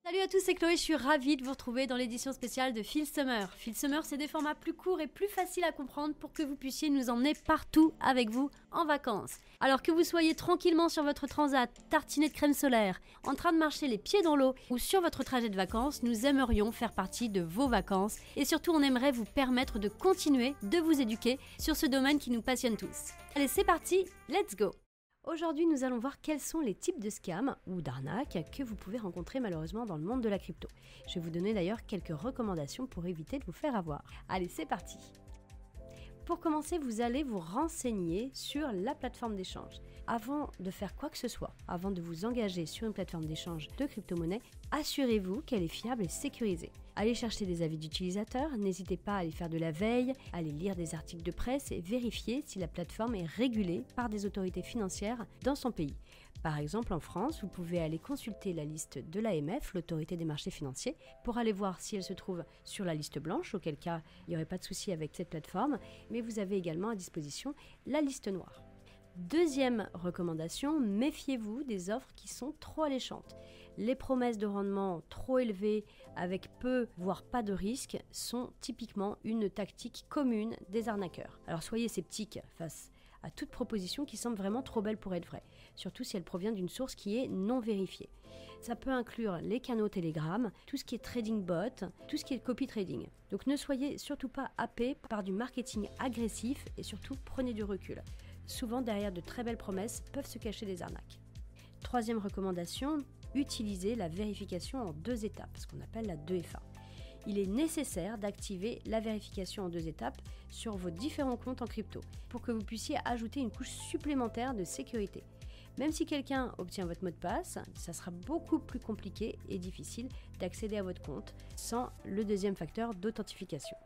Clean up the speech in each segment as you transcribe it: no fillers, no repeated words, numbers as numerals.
Salut à tous, c'est Chloé, je suis ravie de vous retrouver dans l'édition spéciale de Feel Summer. Feel Summer, c'est des formats plus courts et plus faciles à comprendre pour que vous puissiez nous emmener partout avec vous en vacances. Alors que vous soyez tranquillement sur votre transat, tartiné de crème solaire, en train de marcher les pieds dans l'eau ou sur votre trajet de vacances, nous aimerions faire partie de vos vacances et surtout on aimerait vous permettre de continuer de vous éduquer sur ce domaine qui nous passionne tous. Allez, c'est parti, let's go! Aujourd'hui, nous allons voir quels sont les types de scams ou d'arnaques que vous pouvez rencontrer malheureusement dans le monde de la crypto. Je vais vous donner d'ailleurs quelques recommandations pour éviter de vous faire avoir. Allez, c'est parti! Pour commencer, vous allez vous renseigner sur la plateforme d'échange. Avant de faire quoi que ce soit, avant de vous engager sur une plateforme d'échange de crypto-monnaie, assurez-vous qu'elle est fiable et sécurisée. Allez chercher des avis d'utilisateurs, n'hésitez pas à aller faire de la veille, à aller lire des articles de presse et vérifier si la plateforme est régulée par des autorités financières dans son pays. Par exemple, en France, vous pouvez aller consulter la liste de l'AMF, l'autorité des marchés financiers, pour aller voir si elle se trouve sur la liste blanche, auquel cas il n'y aurait pas de souci avec cette plateforme, mais vous avez également à disposition la liste noire. Deuxième recommandation, méfiez-vous des offres qui sont trop alléchantes. Les promesses de rendement trop élevées avec peu, voire pas de risque, sont typiquement une tactique commune des arnaqueurs. Alors soyez sceptiques face à toute proposition qui semble vraiment trop belle pour être vraie, surtout si elle provient d'une source qui est non vérifiée. Ça peut inclure les canaux Telegram, tout ce qui est trading bot, tout ce qui est copy trading. Donc ne soyez surtout pas happés par du marketing agressif et surtout prenez du recul. Souvent derrière de très belles promesses peuvent se cacher des arnaques. Troisième recommandation, utilisez la vérification en 2 étapes, ce qu'on appelle la 2FA. Il est nécessaire d'activer la vérification en 2 étapes sur vos différents comptes en crypto pour que vous puissiez ajouter une couche supplémentaire de sécurité. Même si quelqu'un obtient votre mot de passe, ça sera beaucoup plus compliqué et difficile d'accéder à votre compte sans le deuxième facteur d'authentification.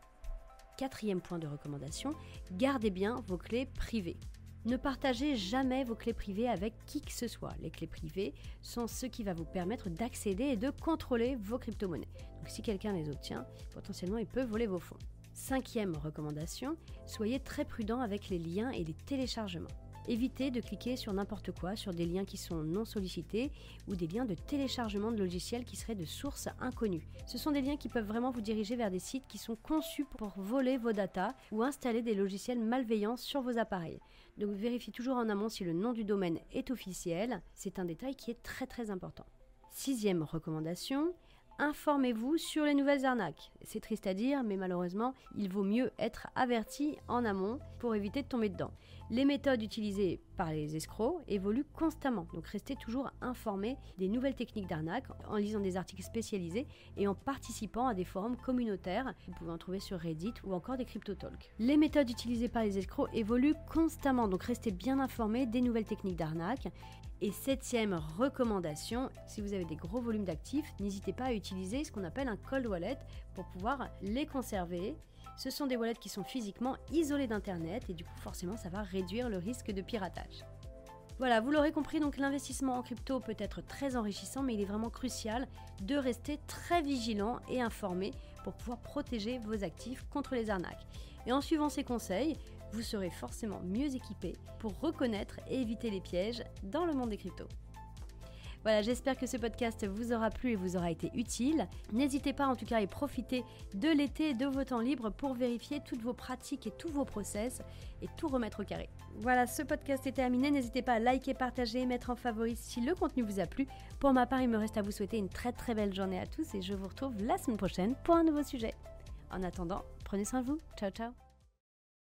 Quatrième point de recommandation, gardez bien vos clés privées. Ne partagez jamais vos clés privées avec qui que ce soit. Les clés privées sont ce qui va vous permettre d'accéder et de contrôler vos crypto-monnaies. Donc si quelqu'un les obtient, potentiellement il peut voler vos fonds. Cinquième recommandation, soyez très prudent avec les liens et les téléchargements. Évitez de cliquer sur n'importe quoi, sur des liens qui sont non sollicités ou des liens de téléchargement de logiciels qui seraient de sources inconnues. Ce sont des liens qui peuvent vraiment vous diriger vers des sites qui sont conçus pour voler vos datas ou installer des logiciels malveillants sur vos appareils. Donc vérifiez toujours en amont si le nom du domaine est officiel. C'est un détail qui est très très important. Sixième recommandation, informez-vous sur les nouvelles arnaques. C'est triste à dire, mais malheureusement, il vaut mieux être averti en amont pour éviter de tomber dedans. Les méthodes utilisées par les escrocs évoluent constamment, donc restez toujours informés des nouvelles techniques d'arnaque en lisant des articles spécialisés et en participant à des forums communautaires. Vous pouvez en trouver sur Reddit ou encore des CryptoTalk. Les méthodes utilisées par les escrocs évoluent constamment, donc restez bien informés des nouvelles techniques d'arnaque. Et septième recommandation, si vous avez des gros volumes d'actifs, n'hésitez pas à utiliser ce qu'on appelle un cold wallet pour pouvoir les conserver. Ce sont des wallets qui sont physiquement isolés d'Internet et du coup forcément ça va réduire le risque de piratage. Voilà, vous l'aurez compris, donc l'investissement en crypto peut être très enrichissant, mais il est vraiment crucial de rester très vigilant et informé pour pouvoir protéger vos actifs contre les arnaques. Et en suivant ces conseils, vous serez forcément mieux équipé pour reconnaître et éviter les pièges dans le monde des cryptos. Voilà, j'espère que ce podcast vous aura plu et vous aura été utile. N'hésitez pas en tout cas à y profiter de l'été et de vos temps libres pour vérifier toutes vos pratiques et tous vos process et tout remettre au carré. Voilà, ce podcast est terminé. N'hésitez pas à liker, partager, mettre en favori si le contenu vous a plu. Pour ma part, il me reste à vous souhaiter une très très belle journée à tous et je vous retrouve la semaine prochaine pour un nouveau sujet. En attendant, prenez soin de vous. Ciao ciao.